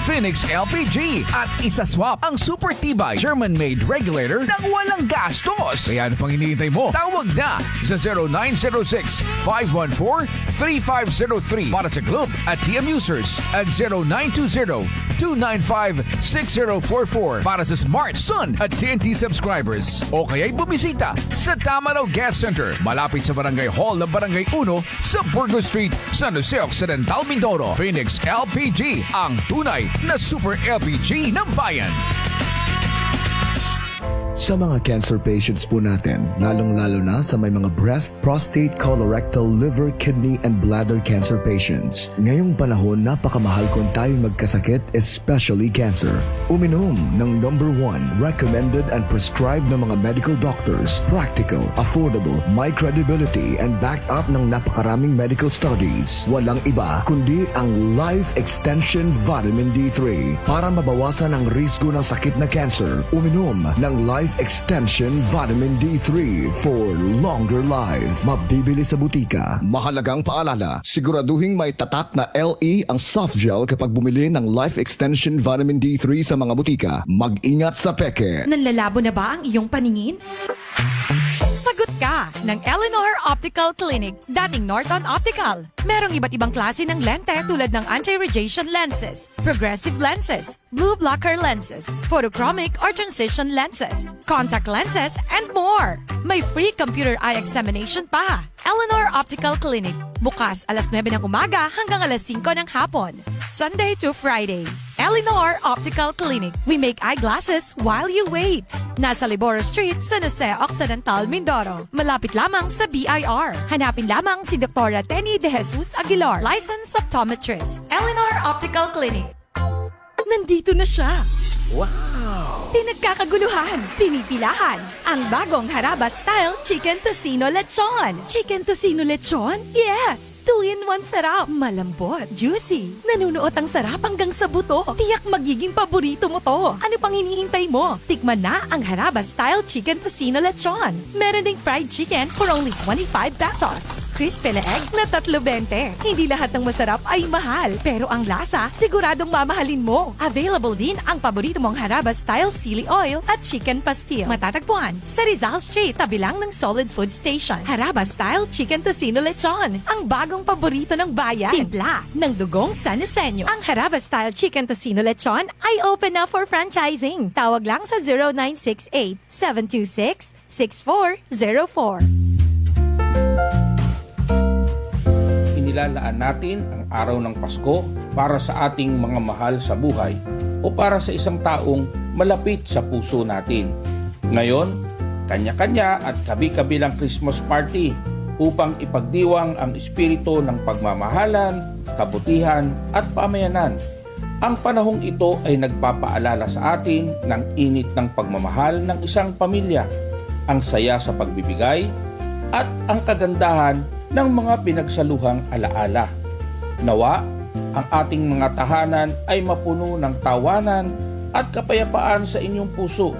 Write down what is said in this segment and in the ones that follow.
Phoenix LPG at isa-swap ang super tibay German-made regulator ng walang gastos. Kaya ano pang hinihintay mo? Tawag na sa 0906-514-3503 para sa Globe at TM users at 0920-295-6044 para sa Smart, Sun at TNT subscribers. O kaya'y bumisita sa Tamaraw Gas Center malapit sa Barangay Hall ng Barangay 1 sa Burgos Street, San Jose Occidental, Mindoro. Phoenix LPG, ang tunay na super LPG ng bayan. Sa mga cancer patients po natin, lalong-lalo na sa may mga breast, prostate, colorectal, liver, kidney, and bladder cancer patients. Ngayong panahon, napakamahal kung tayo magkasakit, especially cancer. Uminom ng number 1 recommended and prescribed ng mga medical doctors. Practical, affordable, may credibility, and backed up ng napakaraming medical studies. Walang iba kundi ang Life Extension Vitamin D3. Para mabawasan ang risgo ng sakit na cancer, uminom ng Life Extension Vitamin D3 for longer life. Mabibili sa butika. Mahalagang paalala, siguraduhin may tatak na LE ang soft gel kapag bumili ng Life Extension Vitamin D3 sa mga butika. Mag-ingat sa peke. Nanlalabo na ba ang iyong paningin? Sagot ka ng Eleanor Optical Clinic, dating Norton Optical. Merong iba't ibang klase ng lente tulad ng anti-radiation lenses, progressive lenses, blue blocker lenses, photochromic or transition lenses, contact lenses, and more. May free computer eye examination pa. Eleanor Optical Clinic, bukas alas 9 ng umaga hanggang alas 5 ng hapon, Sunday to Friday. Eleanor Optical Clinic. We make eyeglasses while you wait. Nasa Liboro Street, San Jose Occidental, Mindoro. Malapit lamang sa BIR. Hanapin lamang si Dr. Tenny De Jesus Aguilar, licensed optometrist. Eleanor Optical Clinic. Nandito na siya. Wow! Pinagkakaguluhan, pinipilahan, ang bagong Haraba-style Chicken Tocino Lechon. Chicken Tocino Lechon? Yes! 2-in-1 sarap. Malambot, juicy. Nanunuot ang sarap hanggang sa buto. Tiyak magiging paborito mo to. Ano pang hinihintay mo? Tikman na ang Haraba-style Chicken Tocino Lechon. Meron ding fried chicken for only 25 pesos. Crispy leeg na 3.20. Hindi lahat ng masarap ay mahal, pero ang lasa, siguradong mamahalin mo. Available din ang paborito mong Haraba-style Sili Oil at Chicken Pastil. Matatagpuan sa Rizal Street, tabi lang ng Solid Food Station. Haraba-style Chicken Tocino Lechon, ang bagong paborito ng bayan. Timpla ng dugong San Joseño. Ang Haraba-style Chicken Tocino Lechon ay open na for franchising. Tawag lang sa 0968-726-6404. Inilalaan natin ang araw ng Pasko para sa ating mga mahal sa buhay o para sa isang taong malapit sa puso natin. Ngayon, kanya-kanya at kabi-kabilang Christmas party upang ipagdiwang ang espiritu ng pagmamahalan, kabutihan at pamayanan. Ang panahong ito ay nagpapaalala sa atin ng init ng pagmamahal ng isang pamilya, ang saya sa pagbibigay at ang kagandahan ng mga pinagsaluhang alaala. Nawa, ang ating mga tahanan ay mapuno ng tawanan at kapayapaan sa inyong puso.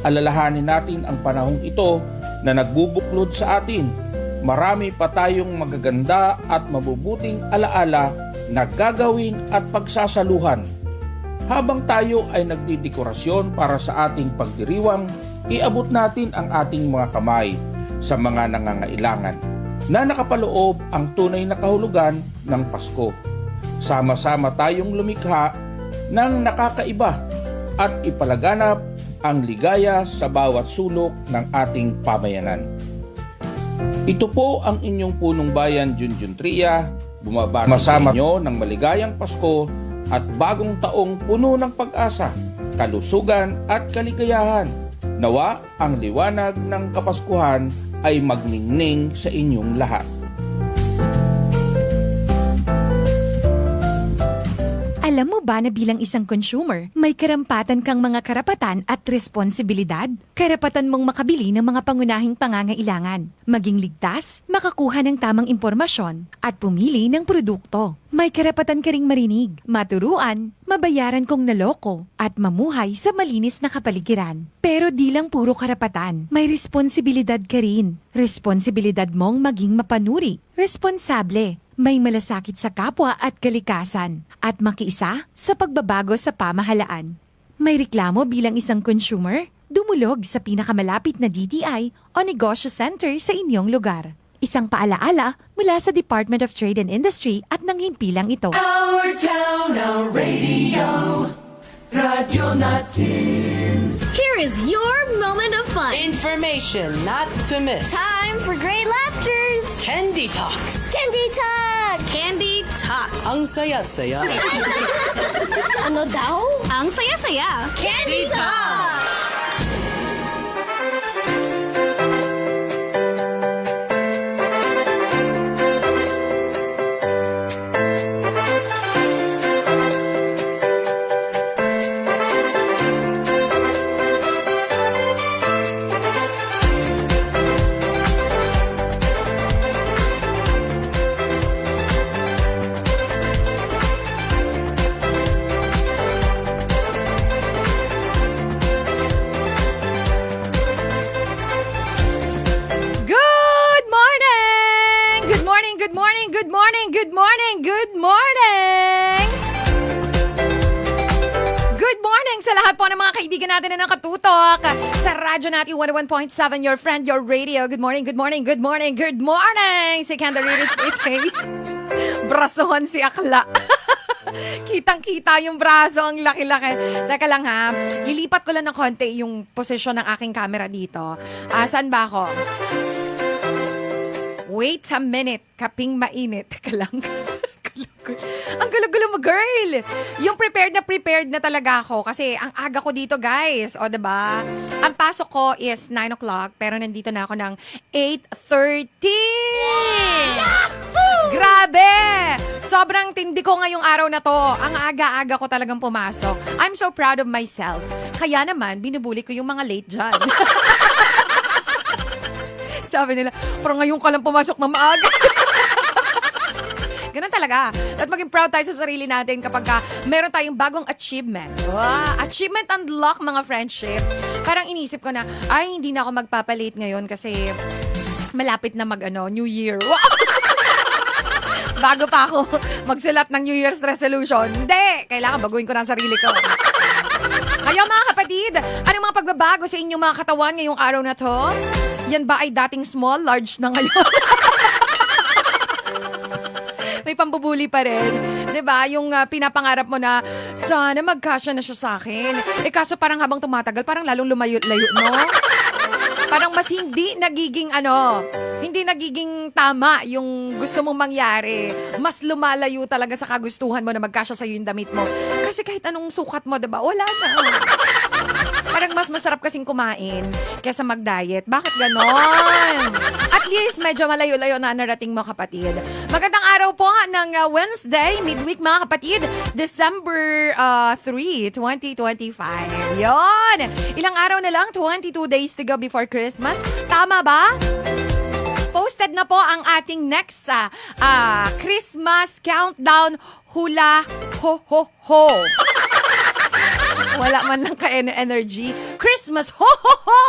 Alalahanin natin ang panahong ito na nagbubuklod sa atin. Marami pa tayong magaganda at mabubuting alaala na gagawin at pagsasaluhan. Habang tayo ay nagdidekorasyon para sa ating pagdiriwang, iabot natin ang ating mga kamay sa mga nangangailangan na nakapaloob ang tunay na kahulugan ng Pasko. Sama-sama tayong lumikha ng nakakaiba at ipalaganap ang ligaya sa bawat sulok ng ating pamayanan. Ito po ang inyong punong bayan, Junjun Tria, bumabati sa inyo ng maligayang Pasko at bagong taong puno ng pag-asa, kalusugan at kaligayahan. Nawa ang liwanag ng Kapaskuhan ay magningning sa inyong lahat. Alam mo ba na bilang isang consumer, may karampatan kang mga karapatan at responsibilidad? Karapatan mong makabili ng mga pangunahing pangangailangan, maging ligtas, makakuha ng tamang impormasyon, at pumili ng produkto. May karapatan ka ring marinig, maturuan, mabayaran kung naloko, at mamuhay sa malinis na kapaligiran. Pero di lang puro karapatan, may responsibilidad ka rin. Responsibilidad mong maging mapanuri, responsable, may malasakit sa kapwa at kalikasan, at makiisa sa pagbabago sa pamahalaan. May reklamo bilang isang consumer? Dumulog sa pinakamalapit na DTI o negosyo center sa inyong lugar. Isang paalaala mula sa Department of Trade and Industry at ng himpilang ito. Our town, our radio, radyo natin. Here is your moment of fun. Information not to miss. Time for great laughters. Candy Talks. Candy Talk. Candy Talk. Ang saya-saya. Ano daw? Ang saya-saya. Candy Talks. Good morning! Good morning, good morning, good morning, good morning, good morning! Good morning sa lahat po ng mga kaibigan natin na nakatutok sa radyo natin 101.7, your friend, your radio. Good morning, good morning, good morning, good morning! Si Candarito Titay. Brasohan si Akla. Kitang-kita yung braso, ang laki-laki. Teka lang ha, lilipat ko lang ng konti yung posisyon ng aking camera dito. Saan ba ako? Wait a minute, kaping mainit. Teka lang. Ang gulo-gulo mo, girl. Yung prepared na talaga ako kasi ang aga ko dito, guys. O, diba? Ang pasok ko is 9 o'clock pero nandito na ako ng 8:30. Grabe! Sobrang tindi ko ngayong araw na to. Ang aga-aga ko talagang pumasok. I'm so proud of myself. Kaya naman, binubuli ko yung mga late dyan. Sabi nila, parang ngayon ka lang pumasok na maaga. Ganun talaga. At maging proud tayo sa sarili natin kapag meron tayong bagong achievement. Wow. Achievement unlock, mga friendship. Parang inisip ko na, ay, hindi na ako magpapalate ngayon kasi malapit na New Year. Wow. Bago pa ako magsulat ng New Year's resolution. Hindi! Kailangan baguhin ko na ang sarili ko. Kayo mga kapatid, anong mga pagbabago sa inyong mga katawan ngayong araw na to? Yan ba ay dating small, large na ngayon? May pambubuli pa rin. 'Di ba? Yung pinapangarap mo na sana magkasya na siya sa akin. Kaso parang habang tumatagal, parang lalong lumayo-layo, no? Parang mas hindi nagiging hindi nagiging tama yung gusto mong mangyari. Mas lumalayo talaga sa kagustuhan mo na magkasya sa'yo yung damit mo. Kasi kahit anong sukat mo, 'di ba? Wala na. Parang mas masarap kasing kumain kaysa mag-diet. Bakit ganon? At least medyo malayo-layo na narating mo, kapatid. Magandang araw po ng Wednesday, midweek, mga kapatid. December 3, 2025. Yon! Ilang araw na lang, 22 days to go before Christmas. Tama ba? Posted na po ang ating next Christmas countdown hula ho ho ho. Wala man lang ka-energy. Christmas ho ho ho!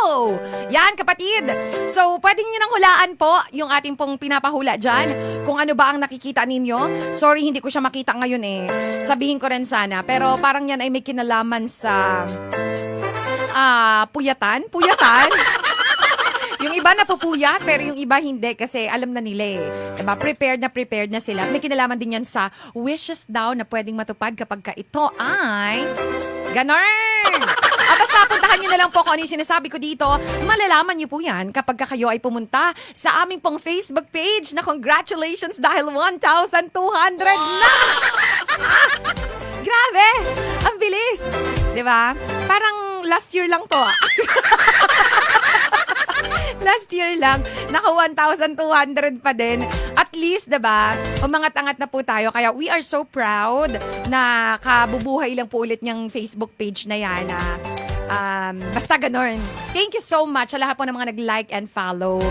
Yan, kapatid. So, pwede niyo nang hulaan po yung ating pong pinapahula dyan. Kung ano ba ang nakikita ninyo. Sorry, hindi ko siya makita ngayon eh. Sabihin ko rin sana. Pero parang yan ay may kinalaman sa puyatan. Puyatan? Yung iba napupuyat, pero yung iba hindi kasi alam na nila eh. Diba? Prepared na sila. May kinalaman din yan sa wishes daw na pwedeng matupad kapag ka ito ay ganon! Basta puntahan nyo na lang po kung ano yung sinasabi ko dito. Malalaman nyo po yan kapag kayo ay pumunta sa aming pong Facebook page na congratulations dahil 1,200 na! Grabe! Ang bilis! Diba? Parang last year lang to Last year lang, naka 1,200 pa din. At least, diba, umangat-angat na po tayo. Kaya we are so proud na kabubuhay lang po ulit niyang Facebook page na yan. Basta ganon. Thank you so much sa lahat po ng mga nag-like and follow.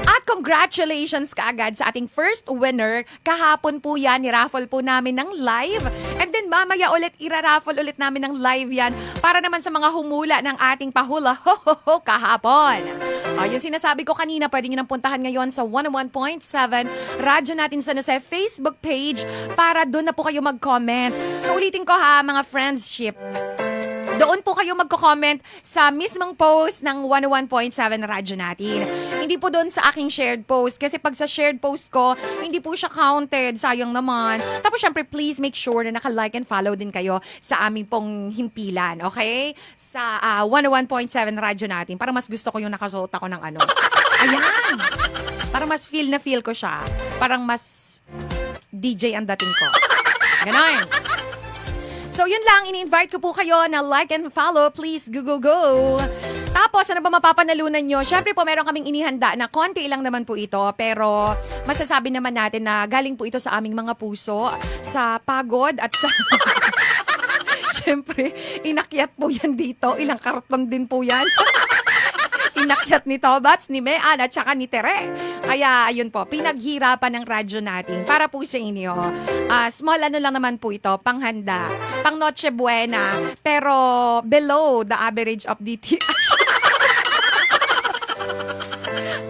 At congratulations kaagad sa ating first winner. Kahapon po yan, niraffle po namin ng live. And then mamaya ulit, iraraffle ulit namin ng live yan para naman sa mga humula ng ating pahula ho ho ho kahapon. Yung sinasabi ko kanina, pwede nyo nang puntahan ngayon sa 101.7 radyo natin sa Jose Facebook page para doon na po kayo mag-comment. So ulitin ko ha, mga friendship. Doon po kayo magko-comment sa mismong post ng 101.7 radyo natin. Hindi po doon sa aking shared post. Kasi pag sa shared post ko, hindi po siya counted. Sayang naman. Tapos syempre, please make sure na naka-like and follow din kayo sa aming pong himpilan. Okay? Sa 101.7 radyo natin. Para mas gusto ko yung nakasuot ako ng ano. Ayan! Para mas feel na feel ko siya. Parang mas DJ ang dating ko. Ganon. So yun lang, ini-invite ko po kayo na like and follow. Please, go. Tapos, ano ba mapapanalunan nyo? Syempre po, meron kaming inihanda na konti lang naman po ito. Pero masasabi naman natin na galing po ito sa aming mga puso, sa pagod at sa... Syempre, inakyat po yan dito. Ilang karton din po yan. Inakyat ni Tobats, ni Mean, at saka ni Tere. Kaya, ayun po, pinaghirapan ng radyo natin para po sa inyo. Small ano lang naman po ito, panghanda, pang Noche Buena, pero below the average of DTH.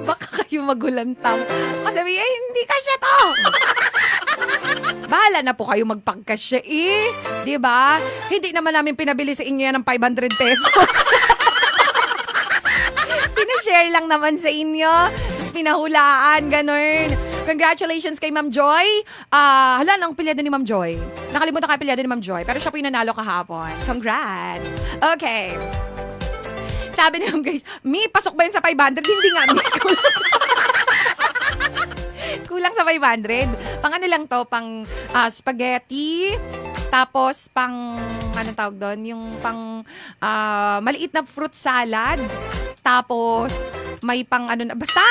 Baka kayo magulantang. Kasi hindi kasya to. Bahala na po kayo magpagkasya Diba? Hindi naman namin pinabili sa inyo yan ng 500 pesos. Pinashare lang naman sa inyo. Tapos pinahulaan, ganun. Congratulations kay Ma'am Joy. Hala, ang pilyado ni Ma'am Joy. Nakalimutan ka pilyado ni Ma'am Joy. Pero siya po yung nanalo kahapon. Congrats. Okay. Sabi ni Ma'am Grace, pasok ba yun sa 500? Hindi nga, kulang sa 500. Pang ano lang to, pang spaghetti. Tapos pang, anong tawag doon? Yung pang maliit na fruit salad. Tapos may pang ano na, basta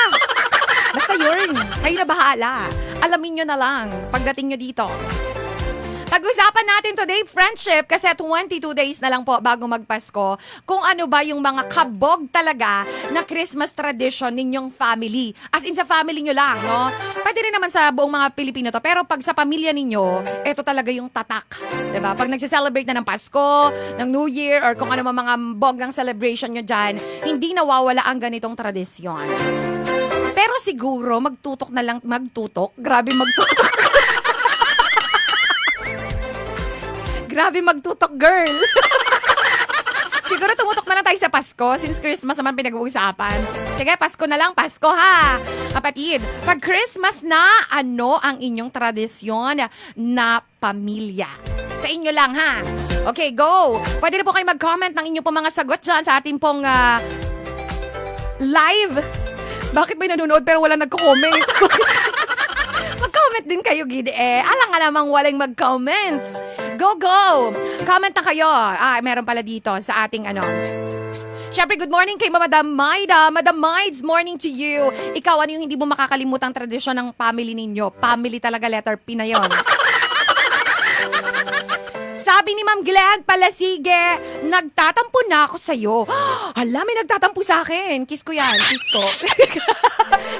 yun. Kayo na bahala. Alamin nyo na lang pagdating nyo dito. Pag-usapan natin today, friendship, kasi 22 days na lang po bago magpasko, kung ano ba yung mga kabog talaga na Christmas tradition ninyong family. As in sa family nyo lang, no? Pwede rin naman sa buong mga Pilipino to, pero pag sa pamilya ninyo, ito talaga yung tatak. Diba? Pag nagsiselebrate na ng Pasko, ng New Year, or kung ano mga boggang celebration nyo dyan, hindi nawawala ang ganitong tradisyon. Pero siguro, magtutok. Grabe magtutok. Grabe magtutok, girl. Siguro tumutok na lang tayo sa Pasko since Christmas naman pinag-uusapan. Sige, Pasko na lang. Pasko ha. Kapatid, pag Christmas na, ano ang inyong tradisyon na pamilya? Sa inyo lang ha. Okay, go. Pwede na po kayo mag-comment ng inyong pong mga sagot dyan sa ating pong live. Bakit ba nanonood pero wala nagko-comment? Mag-comment din kayo, Gide. Alang nga namang walang mag-comments. Go! Comment na kayo. Meron pala dito sa ating Siyempre, good morning kay Madam Maida. Madam Maids, morning to you. Ikaw, ano yung hindi mo makakalimutang tradisyon ng family ninyo? Family talaga, letter P na yun. Sabi ni Ma'am Glad Palasige, nagtatampo na ako sa'yo. Hala, may nagtatampo sa akin. Kiss ko yan. Kiss ko.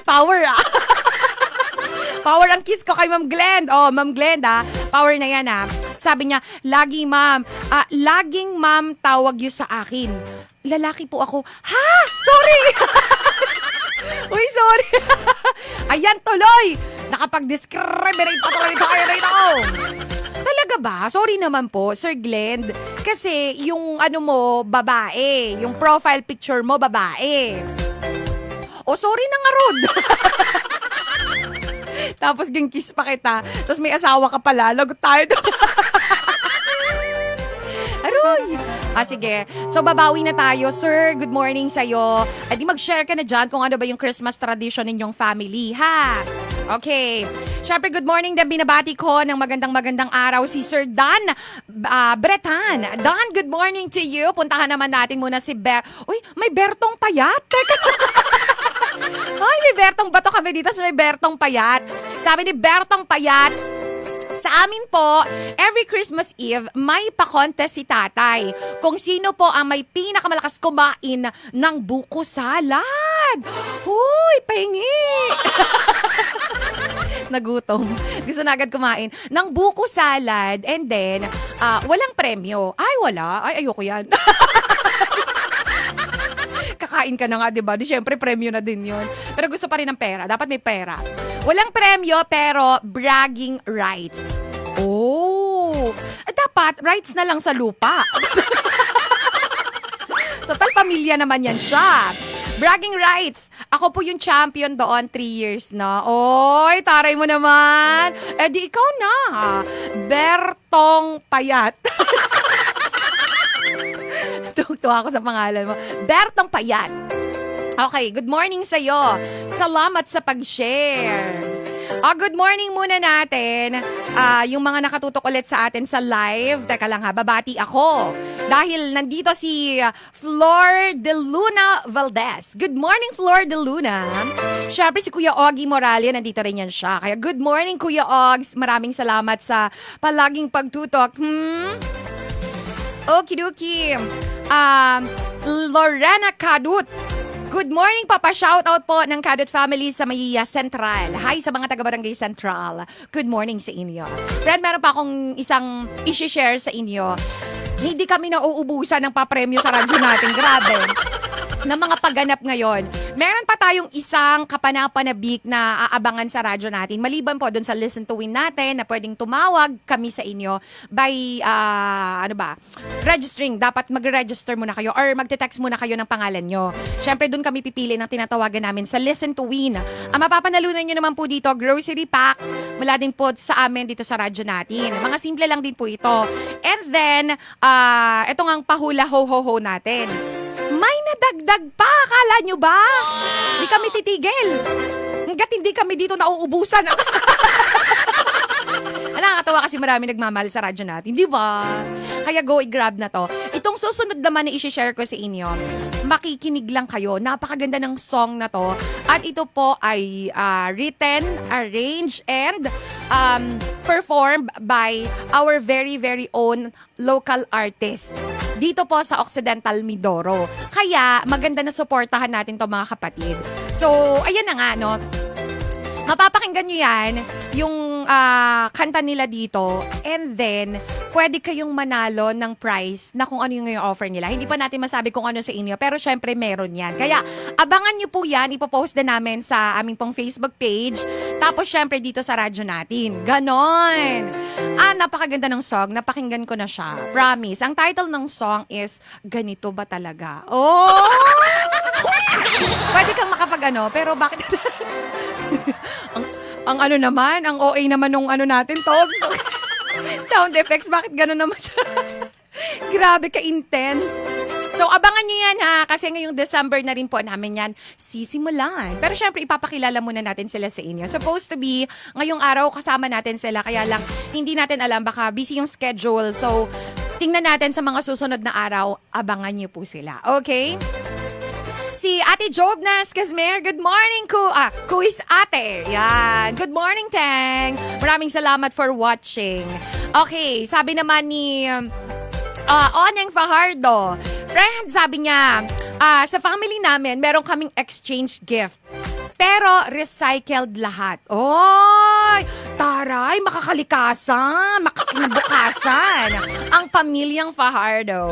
Power Power ang kiss ko kay Ma'am Glend. Oh, Ma'am Glend power na yan Sabi niya, laging ma'am tawag yun sa akin. Lalaki po ako. Ha? Sorry! Uy, sorry. Ayan, tuloy. Nakapag-discriminate pa tuloy tayo rito. Talaga ba? Sorry naman po, Sir Glenn. Kasi yung babae. Yung profile picture mo, babae. Oh, sorry na nga, Rod. Tapos kiss pa kita. Tapos may asawa ka pala. Lagot tayo doon. Aroy! Sige. So, babawi na tayo. Sir, good morning sa'yo. Di mag-share ka na dyan kung ano ba yung Christmas tradition ninyong family, ha? Okay. Siyempre, good morning din. Binabati ko ng magandang araw si Sir Dan Bretan. Dan, good morning to you. Puntahan naman natin muna si Uy, may Bertong Payat. Ay, may Bertong bato kami dito sa may Bertong Payat. Sabi ni Bertong Payat, sa amin po, every Christmas Eve, may pa-contest si tatay kung sino po ang may pinakamalakas kumain ng buko salad. Huy, pahingi! Nagutom. Gusto na agad kumain ng buko salad and then, walang premyo. Ay, wala. Ay, ayoko yan. kakain ka na nga, di ba? Di syempre, premyo na din yun. Pero gusto pa rin ng pera. Dapat may pera. Walang premyo, pero bragging rights. Oh! Dapat, rights na lang sa lupa. Total, pamilya naman yan siya. Bragging rights. Ako po yung champion doon 3 years na. Oy, taray mo naman. Eh di ikaw na. Bertong Payat. Tuwa ako sa pangalan mo. Bertong Payat. Okay, good morning sa'yo. Salamat sa pag-share. Good morning muna natin. Yung mga nakatutok ulit sa atin sa live. Teka lang ha, babati ako. Dahil nandito si Flor de Luna Valdez. Good morning, Flor de Luna. Siyempre si Kuya Ogie Moralia, nandito rin yan siya. Kaya good morning, Kuya Ogs. Maraming salamat sa palaging pagtutok. Okidoki. Lorena Kadut. Good morning, Papa. Shoutout po ng Kadut family sa Mayia Central. Hi sa mga taga-Barangay Central. Good morning sa inyo. Fred, meron pa akong isang i-share sa inyo. Hindi kami nauubusan ng papremyo sa radyo natin. Grabe. Na mga pagganap ngayon. Meron pa tayong isang kapanapanabik na aabangan sa radyo natin. Maliban po doon sa Listen to Win natin na pwedeng tumawag kami sa inyo by, registering. Dapat mag-register muna kayo or magte-text muna kayo ng pangalan nyo. Siyempre, doon kami pipili ng tinatawagan namin sa Listen to Win. Ang mapapanalunan nyo naman po dito, grocery packs, mula din po sa amin dito sa radyo natin. Mga simple lang din po ito. And then, ito nga ang pahula ho-ho-ho natin. May nadagdag pa, akala nyo ba? Hindi kami titigil. Hanggat hindi kami dito nauubusan. Nakakatawa kasi marami nagmamahal sa radyo natin, di ba? Kaya go i-grab na to. Itong susunod naman na i-share ko sa inyo, makikinig lang kayo. Napakaganda ng song na to. At ito po ay written, arranged, and performed by our very, very own local artist. Dito po sa Occidental Mindoro. Kaya maganda na suportahan natin to mga kapatid. So, ayan na nga, no? Mapapakinggan nyo yan, yung kanta nila dito, and then, pwede kayong manalo ng prize na kung ano yung offer nila. Hindi pa natin masabi kung ano sa inyo, pero syempre meron yan. Kaya, abangan nyo po yan, ipopost na namin sa aming pong Facebook page, tapos syempre dito sa radyo natin. Ganon! Napakaganda ng song, napakinggan ko na siya. Promise. Ang title ng song is, Ganito Ba Talaga? Oh! Pwede kang pero bakit... ang ano naman, ang OA naman nung ano natin, Tobs. Sound effects, bakit gano'n naman siya? Grabe ka-intense. So, abangan nyo yan ha, kasi ngayong December na rin po namin yan sisimulan. Pero syempre, ipapakilala muna natin sila sa inyo. Supposed to be, ngayong araw kasama natin sila, kaya lang hindi natin alam, baka busy yung schedule. So, tingnan natin sa mga susunod na araw, abangan nyo po sila. Okay? Si Ate Job Nascasmer, good morning, Kuis Ate. Yan. Good morning, Tang. Maraming salamat for watching. Okay, sabi naman ni Oneng Fajardo. Friend, sabi niya, sa family namin, meron kaming exchange gift. Pero recycled lahat. Oy! Taray, makakalikasan, makakinabukasan. Ang pamilyang Fajardo.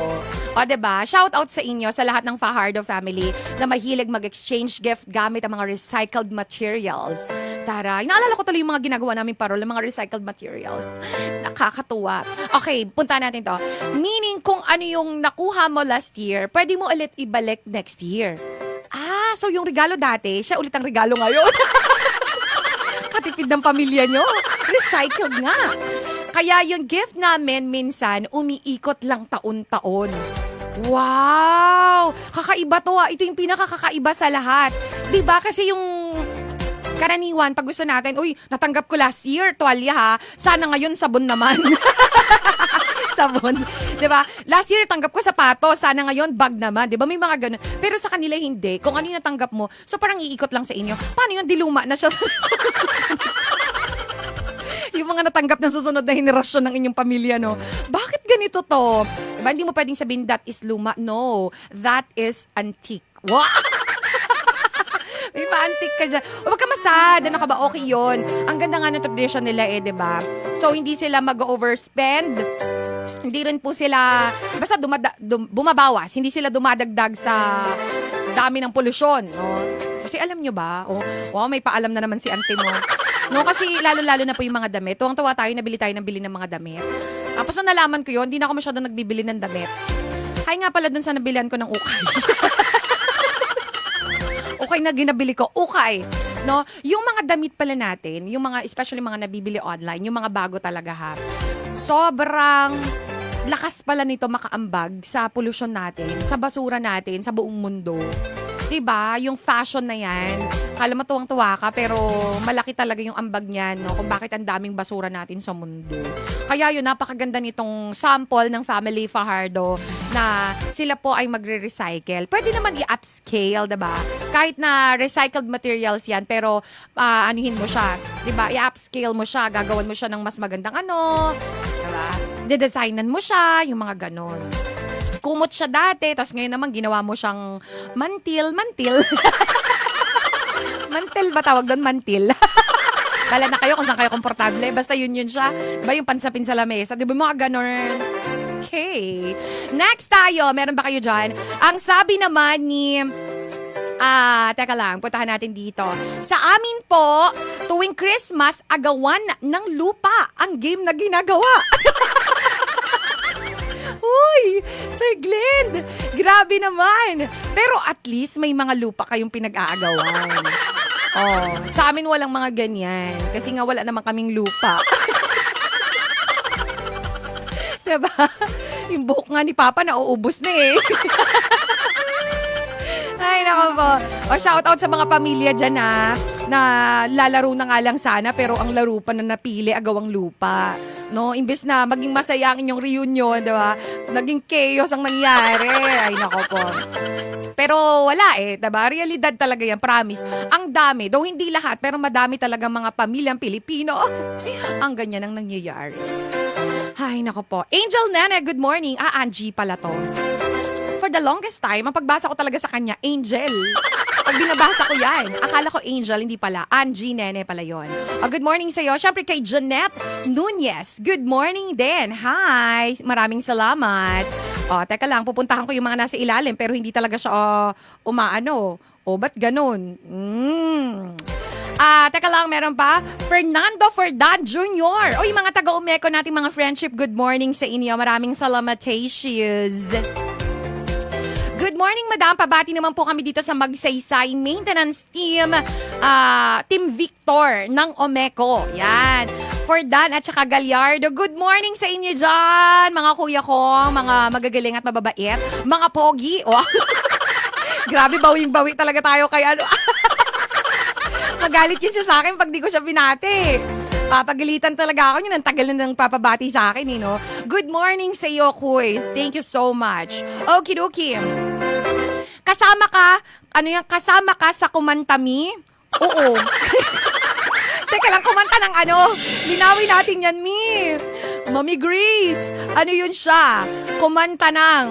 O, diba? Shout out sa inyo, sa lahat ng Fajardo family na mahilig mag-exchange gift gamit ang mga recycled materials. Taray, naalala ko tuloy yung mga ginagawa namin parol, ng mga recycled materials. Nakakatuwa. Okay, punta natin to. Meaning, kung ano yung nakuha mo last year, pwede mo ulit ibalik next year. So yung regalo dati, siya ulit ang regalo ngayon. Katipid ng pamilya nyo. Recycled nga. Kaya yung gift namin minsan, umiikot lang taon-taon. Wow! Kakaiba to ah. Ito yung pinakakakaiba sa lahat. Diba? Kasi yung karaniwan, pag gusto natin, uy, natanggap ko last year, tuwalya ha. Sana ngayon sabon naman. Sabon. Diba? Last year, tanggap ko sapato. Sana ngayon, bag naman. Diba? May mga ganun. Pero sa kanila, hindi. Kung ano yung natanggap mo, so parang iikot lang sa inyo. Paano yun? Diluma na siya. Yung mga natanggap ng susunod na henerasyon ng inyong pamilya, no? Bakit ganito to? Diba? Hindi mo pwedeng sabihin, that is luma. No. That is antique. Wow! May pa-antique ka dyan. Huwag ka masad. Ano ka ba? Okay yun. Ang ganda nga ng tradition nila diba? So, hindi sila mag-overspend. Hindi rin po sila, basta bumabawas. Hindi sila dumadagdag sa dami ng polusyon, no? Kasi alam nyo ba, wow, may paalam na naman si auntie mo. No, kasi lalo-lalo na po yung mga damit. Tuwang-tuwa tayo, nabili tayo ng bili ng mga damit. Tapos na nalaman ko yun, hindi na ako masyadong nagbibili ng damit. Hay nga pala dun sa nabilihan ko ng ukay. Ukay na ginabili ko, ukay. No, yung mga damit pala natin, yung mga, especially mga nabibili online, yung mga bago talaga ha. Sobrang lakas pala nito makaambag sa pollution natin, sa basura natin, sa buong mundo. Diba? Yung fashion na yan, kala mo tuwang-tuwa ka, pero malaki talaga yung ambag niyan, no? Kung bakit ang daming basura natin sa mundo. Kaya yun, napakaganda nitong sample ng Family Fajardo na sila po ay magre-recycle. Pwede naman i-upscale, diba? Kahit na recycled materials yan, pero anuhin mo siya, diba? I-upscale mo siya, gagawan mo siya ng mas magandang diba? Dedesignan mo siya, yung mga ganon. Kumot siya dati, tapos ngayon naman ginawa mo siyang mantil. Mantil ba tawag doon? Mantil. Bala na kayo kung saan kayo komportable. Basta yun siya. Diba yung pansapin sa lamesa? Diba mga ganon? Okay. Next tayo. Meron ba kayo dyan? Ang sabi naman ni... teka lang, puntahan natin dito. Sa amin po, tuwing Christmas, agawan ng lupa ang game na ginagawa. Uy, Sir Glenn, grabe naman. Pero at least may mga lupa kayong pinag-aagawan. Sa amin walang mga ganyan. Kasi nga wala naman kaming lupa. Diba? Yung buhok nga ni Papa nauubos na eh. Ay, nako po. Shoutout sa mga pamilya dyan na lalaro na nga lang sana pero ang laro pa na napili agawang lupa. No, imbes na maging masaya ang inyong reunion, 'di ba? Naging chaos ang nangyari. Ay nako po. Pero wala 'di ba? Realidad talaga 'yan, promise. Ang dami, though hindi lahat, pero madami talaga mga pamilyang Pilipino. Ang ganyan ang nangyayari. Ay nako po. Angel Nene, good morning. Angie pala to. For the longest time, ang pagbasa ko talaga sa kanya, Angel. Pag binabasa ko yan, akala ko Angel, hindi pala. Angie Nene pala yun. Good morning sa'yo. Siyempre kay Jeanette Nunez. Good morning din. Hi. Maraming salamat. Teka lang, pupuntahan ko yung mga nasa ilalim pero hindi talaga siya umaano. Ba't ganun? Teka lang, meron pa? Fernando Fordan Jr. Yung mga taga-Umeco nating mga friendship, good morning sa inyo. Maraming salamatations. Good morning, madam. Pabati naman po kami dito sa Magsaysay Maintenance Team, Team Victor ng Omeco. Yan. Fordan at saka Gallardo. Good morning sa inyo dyan, mga kuya kong, mga magagaling at mababait. Mga pogi. Grabe, bawing-bawi talaga tayo kay Magalit yun siya sa akin pag di ko siya binati. Papagalitan talaga ako yun. Ang tagal na nang papabati sa akin, no? Good morning sa iyo, Kuys. Thank you so much. Okidoki. Kasama ka sa kumantami? Oo. Teka lang, kumanta ng linawin natin yan, Mi. Mami Grace. Ano yun siya? Kumanta ng...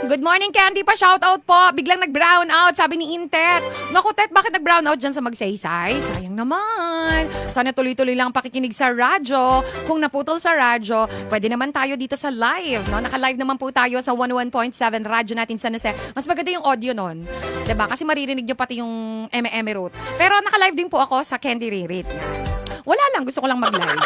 Good morning, Candy pa. Shout out po. Biglang nag-brown out, sabi ni Intet. Naku, Tet, bakit nag-brown out dyan sa Magsaysay? Sayang naman. Sana tuloy-tuloy lang pakikinig sa radyo. Kung naputol sa radyo, pwede naman tayo dito sa live. No? Naka-live naman po tayo sa 101.7 radyo natin sa Nase. Mas maganda yung audio nun. Diba? Kasi maririnig nyo pati yung eme route. Pero naka-live din po ako sa Candy Ririt. Wala lang, gusto ko lang mag-live.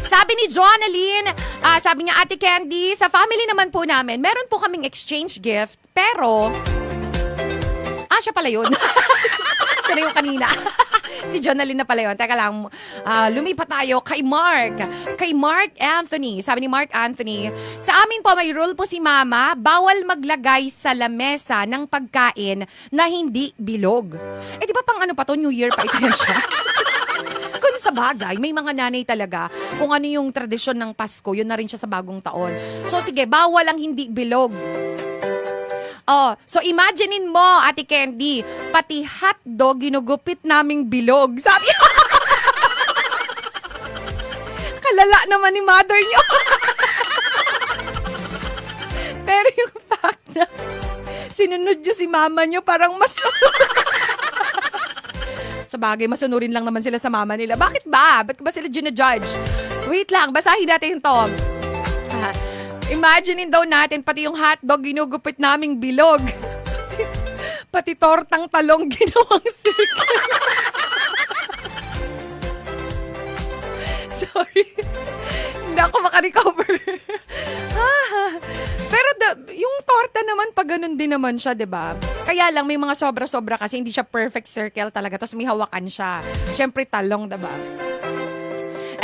Sabi ni Jonaline, sabi niya, Ate Candy, sa family naman po namin, meron po kaming exchange gift, pero, siya pala yun. Siya na yung kanina. Si Jonaline na pala yun. Teka lang, lumipat tayo kay Mark. Kay Mark Anthony. Sabi ni Mark Anthony, sa amin po may rule po si Mama, bawal maglagay sa lamesa ng pagkain na hindi bilog. Di ba pang pa to, New Year pa ito yan siya? Kung sa bagay, may mga nanay talaga, kung ano yung tradisyon ng Pasko, yun na rin siya sa bagong taon. So sige, bawal ang hindi bilog. So imaginein mo, Ate Candy, pati hotdog ginugupit naming bilog. Sabi, kalala naman ni mother niyo. Pero yung fact na sinunod niyo si mama niyo, parang mas... Sa bagay, masunurin lang naman sila sa mama nila. Bakit ba? Ba't ba sila ginajudge? Wait lang, basahin natin ito. Imaginein daw natin, pati yung hotdog ginugupit naming bilog. Pati tortang talong ginawang circle. Sorry. Hindi ako makarecover. Pero yung torta naman, pag ganun din naman siya, 'di ba? Kaya lang, may mga sobra-sobra kasi hindi siya perfect circle talaga. Tapos may hawakan siya. Siyempre, talong, 'di ba?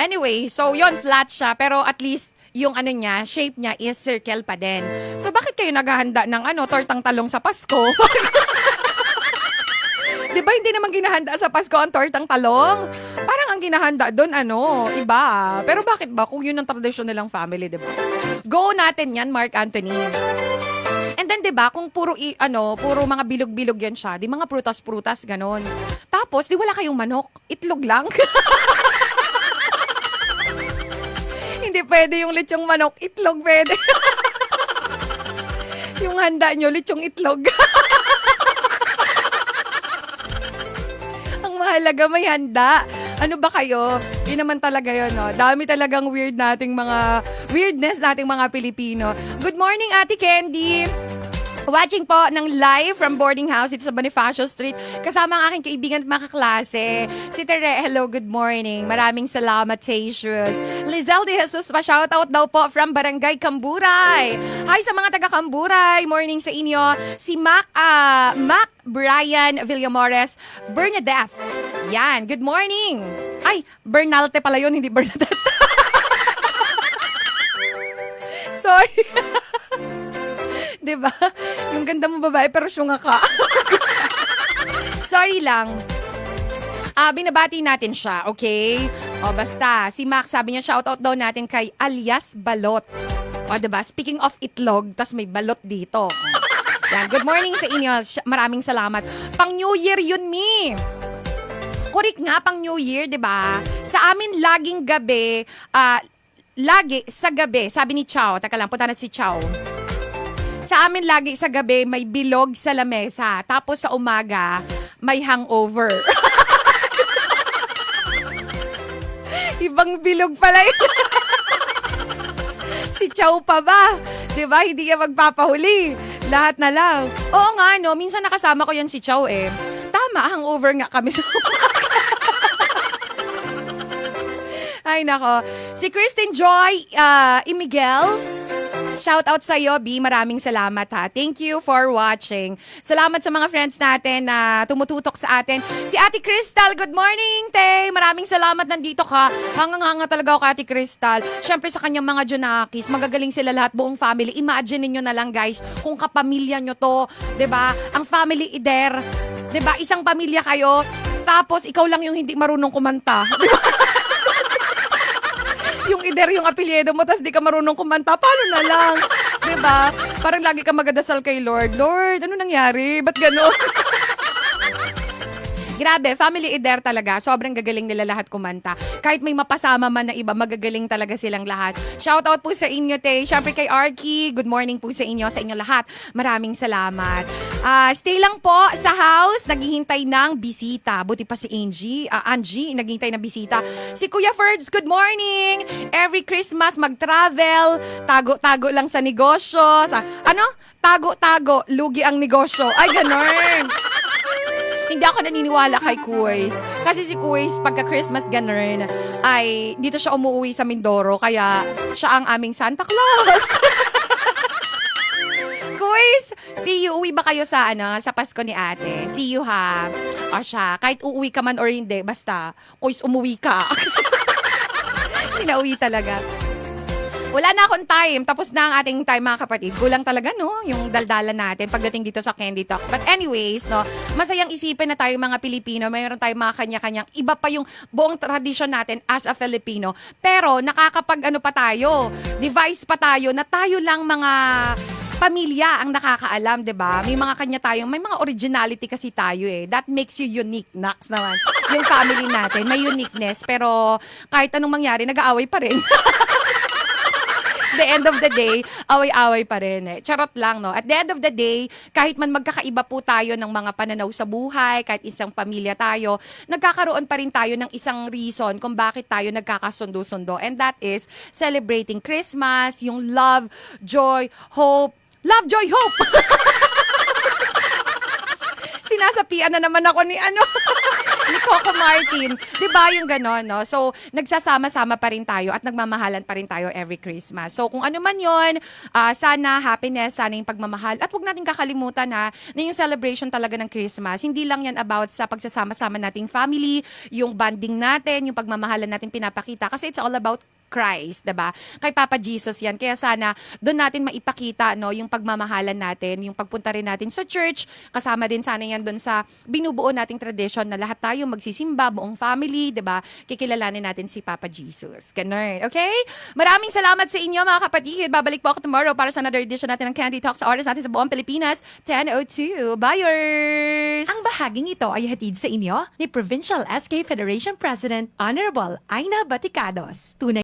Anyway, so yon flat siya. Pero at least, yung ano niya, shape niya is circle pa din. So, bakit kayo naghahanda ng tortang talong sa Pasko? Di ba hindi naman ginahanda sa Pasko ang tortang talong? Parang ang ginahanda doon, iba. Pero bakit ba? Kung yun ang tradisyon nilang family, di ba? Go natin yan, Mark Anthony. And then, di ba, kung puro mga bilog-bilog yan siya, di mga prutas-prutas, ganon. Tapos, di wala kayong manok, itlog lang. Hindi pwede yung lechong manok, itlog pwede. Yung handa nyo, lechong itlog. Mahalaga may handa. Ano ba kayo? Yun naman talaga yun, no? Dami talagang weirdness nating mga Pilipino. Good morning, Ate Candy. Watching po ng live from boarding house dito sa Bonifacio Street. Kasama ang aking kaibigan at mga kaklase. Si Tere, hello, good morning. Maraming salamat, Tatius. Lizelle de Jesus, pa-shoutout daw po from Barangay Camburay. Hi sa mga taga Camburay. Morning sa inyo. Si Mac Brian Villamores, Bernadette. Yan, good morning. Ay, Bernalte pala yun, hindi Bernadette. Sorry. Diba? Yung ganda mo babae pero syunga ka. Sorry lang. Binabati natin siya, okay? O basta, si Max sabi niya shoutout daw natin kay alias Balot. O diba? Speaking of itlog, tas may balot dito. Yan, good morning sa inyo. Maraming salamat. Pang New Year yun, Mi. Correct nga, pang New Year, diba? Sa amin laging gabi, lagi sa gabi, sabi ni Chow, taka lang, punta na si Chow. Sa amin lagi sa gabi may bilog sa lamesa. Tapos sa umaga may hangover. Ibang bilog pala yun. Si Chow pa ba? Diba? Hindi ka magpapahuli. Lahat na lang. Oo nga, no? Minsan nakasama ko yan si Chow eh. Tama, hangover nga kami sa umaga. Ay, nako. Si Christine Joy Miguel. Shout out sa iyo, B. Maraming salamat ha. Thank you for watching. Salamat sa mga friends natin na tumututok sa atin. Si Ate Crystal, good morning, Tay. Maraming salamat nandito ka. Hangang-hanga talaga ako kay Ate Crystal. Siyempre sa kanyang mga Junakis, magagaling sila lahat, buong family. Imagine niyo na lang, guys, kung kapamilya nyo to, 'di ba? Ang family Ider, 'di ba? Isang pamilya kayo, tapos ikaw lang yung hindi marunong kumanta. Yung Ider yung apelyido mo, tas di ka marunong kumanta, paano na lang? Diba? Parang lagi ka magadasal kay Lord. Lord, ano nangyari? Ba't gano'n? Grabe, family Ider talaga. Sobrang gagaling nila lahat kumanta. Kahit may mapasama man na iba, magagaling talaga silang lahat. Shoutout po sa inyo, Tay. Siyempre kay Arky, good morning po sa inyo lahat. Maraming salamat. Stay lang po sa house, naghihintay ng bisita. Buti pa si Angie, naghihintay ng bisita. Si Kuya Ferds, good morning. Every Christmas, mag-travel. Tago-tago lang sa negosyo. Tago-tago, lugi ang negosyo. Ay, ganun. Hindi ako naniniwala kay Kuwais. Kasi si Kuwais, pagka Christmas ganun, ay dito siya umuwi sa Mindoro. Kaya siya ang aming Santa Claus. Kuwais, see you. Uwi ba kayo sa Pasko ni ate? See you ha. O siya, kahit uuwi ka man or hindi, basta, Kuwais, umuwi ka. Pinauwi talaga. Wala na akong time. Tapos na ang ating time, mga kapatid. Kulang talaga, no? Yung daldalan natin pagdating dito sa Candy Talks. But anyways, no? Masayang isipin na tayo mga Pilipino. Mayroon tayong mga kanya-kanyang. Iba pa yung buong tradisyon natin as a Filipino. Pero nakakapag pa tayo. Device pa tayo na tayo lang mga pamilya ang nakakaalam, 'di ba? May mga kanya tayong, may mga originality kasi tayo eh. That makes you unique, Nax naman. Yung family natin, may uniqueness. Pero kahit anong mangyari, nag-aaway pa rin. The end of the day, away-away pa rin eh. Charot lang, no? At the end of the day, kahit man magkakaiba po tayo ng mga pananaw sa buhay, kahit isang pamilya tayo, nagkakaroon pa rin tayo ng isang reason kung bakit tayo nagkakasundo-sundo. And that is celebrating Christmas, yung love, joy, hope. Love, joy, hope! sinasapian na naman ako ni ni Coco Martin. 'Di ba yung gano'n, no? So, nagsasama-sama pa rin tayo at nagmamahalan pa rin tayo every Christmas. So, kung ano man 'yon, sana happiness, sana yung pagmamahal. At huwag natin kakalimutan na yung celebration talaga ng Christmas, hindi lang yan about sa pagsasama-sama nating family, yung bonding natin, yung pagmamahalan natin pinapakita. Kasi it's all about Christ, 'di ba? Kay Papa Jesus 'yan. Kaya sana doon natin maipakita no yung pagmamahalan natin, yung pagpunta rin natin sa church, kasama din sana 'yan doon sa binubuo nating tradition na lahat tayo magsisimba, buong family, 'di ba? Kikilalanin natin si Papa Jesus. Ganun, okay? Maraming salamat sa inyo mga kapatid. Babalik po ako tomorrow para sa another edition natin ng Candy Talks sa oras natin sa buong Pilipinas, 10:02. Buyers! Ang bahaging ito ay hatid sa inyo ni Provincial SK Federation President Honorable Aina Baticados. Tunay